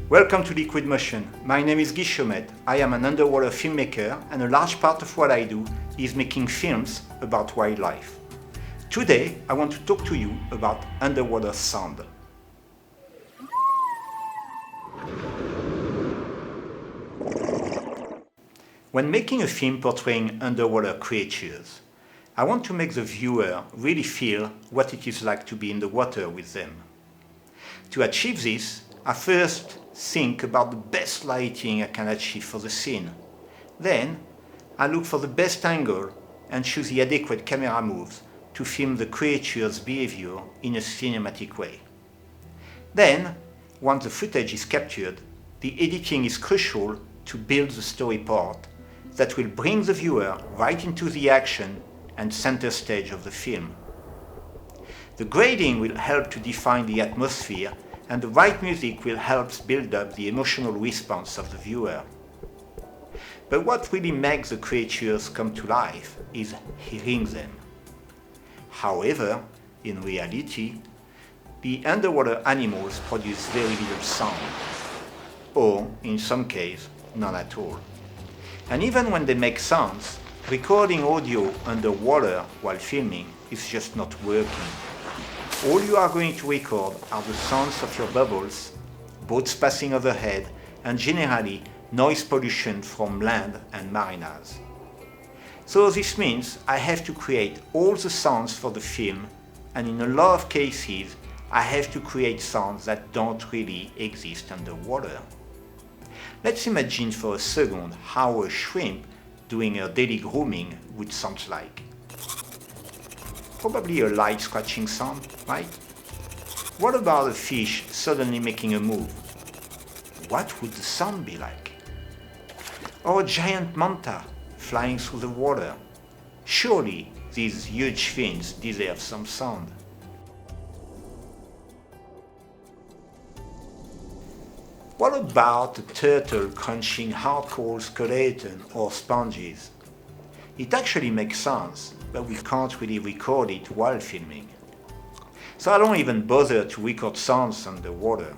Welcome to Liquid Motion. My name is Guy. I am an underwater filmmaker, and a large part of what I do is making films about wildlife. Today, I want to talk to you about underwater sound. When making a film portraying underwater creatures, I want to make the viewer really feel what it is like to be in the water with them. To achieve this, I first think about the best lighting I can achieve for the scene. Then, I look for the best angle and choose the adequate camera moves to film the creature's behavior in a cinematic way. Then, once the footage is captured, the editing is crucial to build the story part that will bring the viewer right into the action and center stage of the film. The grading will help to define the atmosphere, and the right music will help build up the emotional response of the viewer. But what really makes the creatures come to life is hearing them. However, in reality, the underwater animals produce very little sound, or in some cases, none at all. And even when they make sounds, recording audio underwater while filming is just not working. All you are going to record are the sounds of your bubbles, boats passing overhead, and generally noise pollution from land and marinas. So this means I have to create all the sounds for the film, and in a lot of cases I have to create sounds that don't really exist underwater. Let's imagine for a second how a shrimp doing her daily grooming would sound like. Probably a light scratching sound, right? What about a fish suddenly making a move? What would the sound be like? Or a giant manta flying through the water? Surely these huge fins deserve some sound. What about a turtle crunching hardcore skeleton or sponges? It actually makes sounds, but we can't really record it while filming. So I don't even bother to record sounds underwater.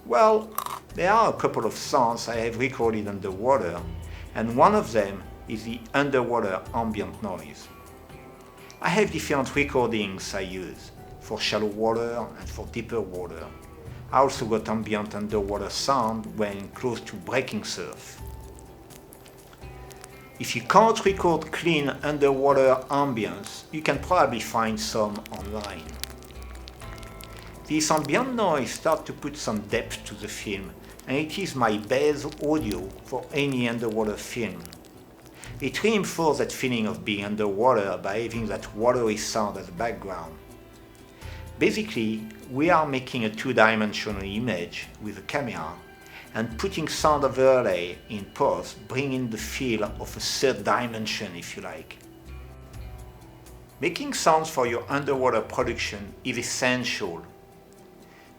Well, there are a couple of sounds I have recorded underwater, and one of them is the underwater ambient noise. I have different recordings I use, for shallow water and for deeper water. I also got ambient underwater sound when close to breaking surf. If you can't record clean underwater ambience, you can probably find some online. This ambient noise starts to put some depth to the film, and it is my base audio for any underwater film. It reinforces that feeling of being underwater by having that watery sound as a background. Basically, we are making a two-dimensional image with a camera and putting sound overlay in post, bringing the feel of a third dimension, if you like. Making sounds for your underwater production is essential.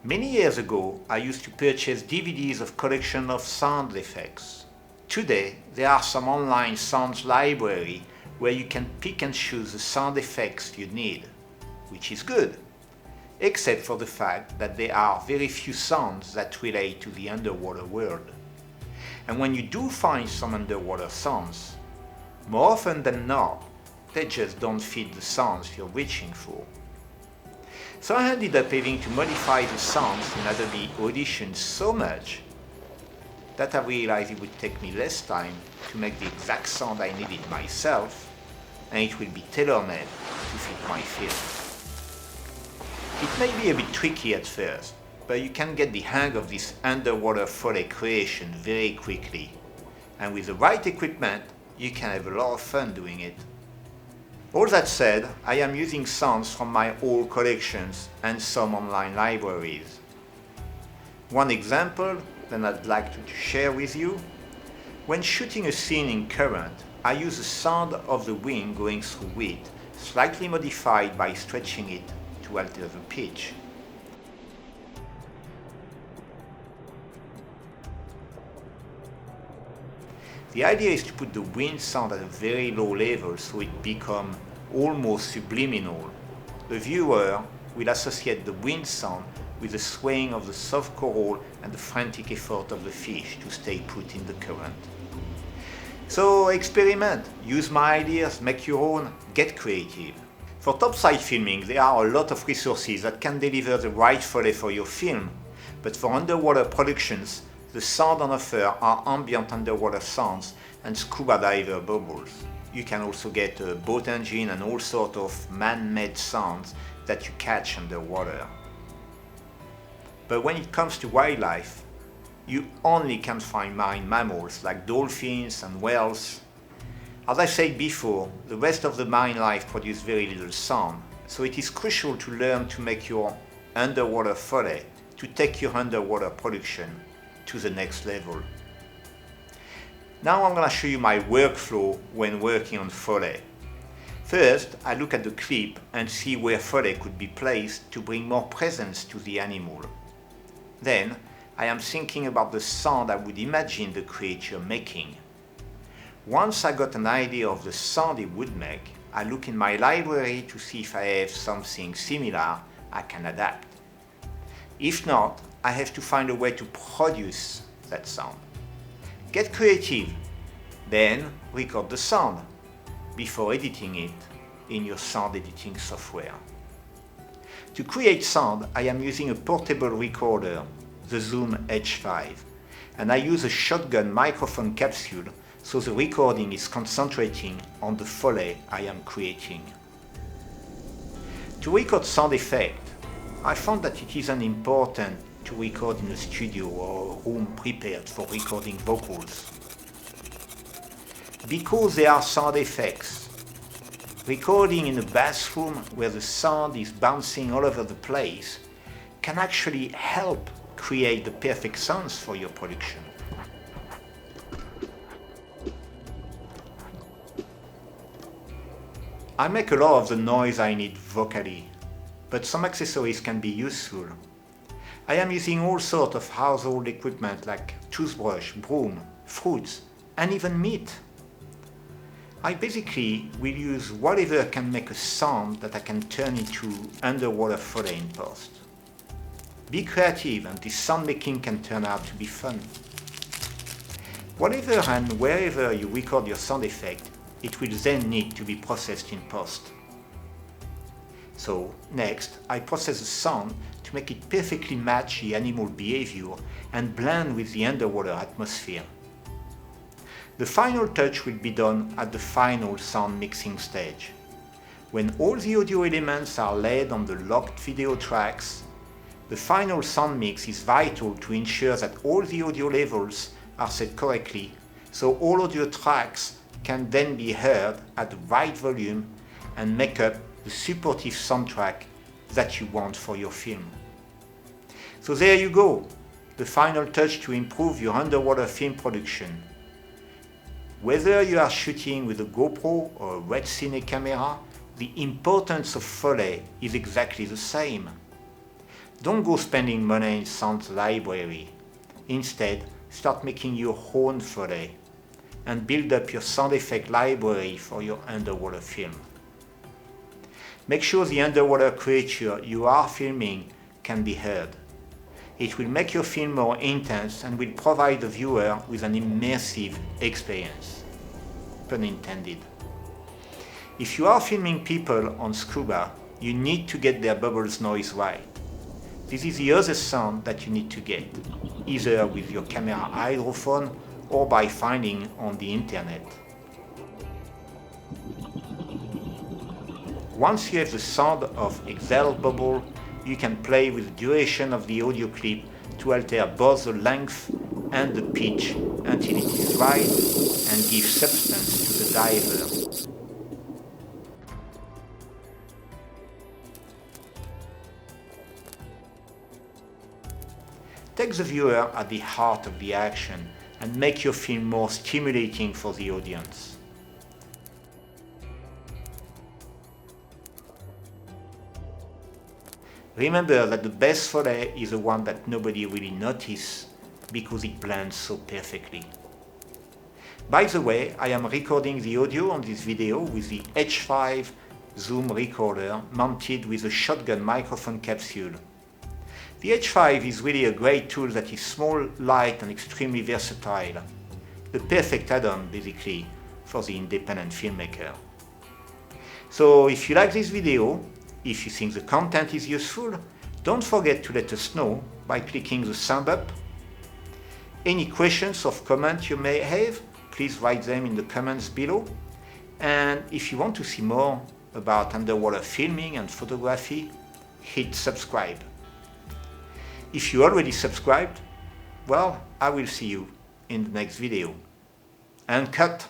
Many years ago, I used to purchase DVDs of collection of sound effects. Today, there are some online sounds library where you can pick and choose the sound effects you need, which is good, except for the fact that there are very few sounds that relate to the underwater world. And when you do find some underwater sounds, more often than not, they just don't fit the sounds you're reaching for. So I ended up having to modify the sounds in Adobe Audition so much that I realized it would take me less time to make the exact sound I needed myself, and it will be tailor-made to fit my film. It may be a bit tricky at first, but you can get the hang of this underwater Foley creation very quickly. And with the right equipment, you can have a lot of fun doing it. All that said, I am using sounds from my old collections and some online libraries. One example that I'd like to share with you. When shooting a scene in current, I use the sound of the wind going through it, slightly modified by stretching it to alter the pitch. The idea is to put the wind sound at a very low level so it becomes almost subliminal. The viewer will associate the wind sound with the swaying of the soft coral and the frantic effort of the fish to stay put in the current. So experiment, use my ideas, make your own, get creative. For topside filming, there are a lot of resources that can deliver the right Foley for your film, but for underwater productions, the sound on offer are ambient underwater sounds and scuba diver bubbles. You can also get a boat engine and all sorts of man-made sounds that you catch underwater. But when it comes to wildlife, you only can find marine mammals like dolphins and whales. As I said before, the rest of the marine life produces very little sound, so it is crucial to learn to make your underwater Foley to take your underwater production to the next level. Now I'm going to show you my workflow when working on Foley. First, I look at the clip and see where Foley could be placed to bring more presence to the animal. Then, I am thinking about the sound I would imagine the creature making. Once I got an idea of the sound it would make, I look in my library to see if I have something similar I can adapt. If not, I have to find a way to produce that sound. Get creative, then record the sound before editing it in your sound editing software. To create sound, I am using a portable recorder, the Zoom H5, and I use a shotgun microphone capsule so the recording is concentrating on the Foley I am creating. To record sound effect, I found that it isn't important to record in a studio or a room prepared for recording vocals. Because there are sound effects, recording in a bathroom where the sound is bouncing all over the place can actually help create the perfect sounds for your production. I make a lot of the noise I need vocally, but some accessories can be useful. I am using all sorts of household equipment like toothbrush, broom, fruits, and even meat. I basically will use whatever can make a sound that I can turn into underwater Foley in post. Be creative and this sound making can turn out to be fun. Whatever and wherever you record your sound effect, it will then need to be processed in post. So next, I process the sound to make it perfectly match the animal behavior and blend with the underwater atmosphere. The final touch will be done at the final sound mixing stage. When all the audio elements are laid on the locked video tracks, the final sound mix is vital to ensure that all the audio levels are set correctly, so all audio tracks can then be heard at the right volume and make up the supportive soundtrack that you want for your film. So there you go, the final touch to improve your underwater film production. Whether you are shooting with a GoPro or a Red Cine camera, the importance of Foley is exactly the same. Don't go spending money in sound library. Instead, start making your own Foley and build up your sound effect library for your underwater film. Make sure the underwater creature you are filming can be heard. It will make your film more intense and will provide the viewer with an immersive experience. Pun intended. If you are filming people on scuba, you need to get their bubbles noise right. This is the other sound that you need to get, either with your camera hydrophone or by finding on the internet. Once you have the sound of exhaled bubble, you can play with the duration of the audio clip to alter both the length and the pitch until it is right and give substance to the diver. Take the viewer at the heart of the action and make your film more stimulating for the audience. Remember that the best Foley is the one that nobody really notices because it blends so perfectly. By the way, I am recording the audio on this video with the H5 Zoom recorder mounted with a shotgun microphone capsule. The H5 is really a great tool that is small, light and extremely versatile. The perfect add-on basically for the independent filmmaker. So if you like this video, if you think the content is useful, don't forget to let us know by clicking the thumb up. Any questions or comments you may have, please write them in the comments below. And if you want to see more about underwater filming and photography, hit subscribe. If you already subscribed, well, I will see you in the next video. And cut!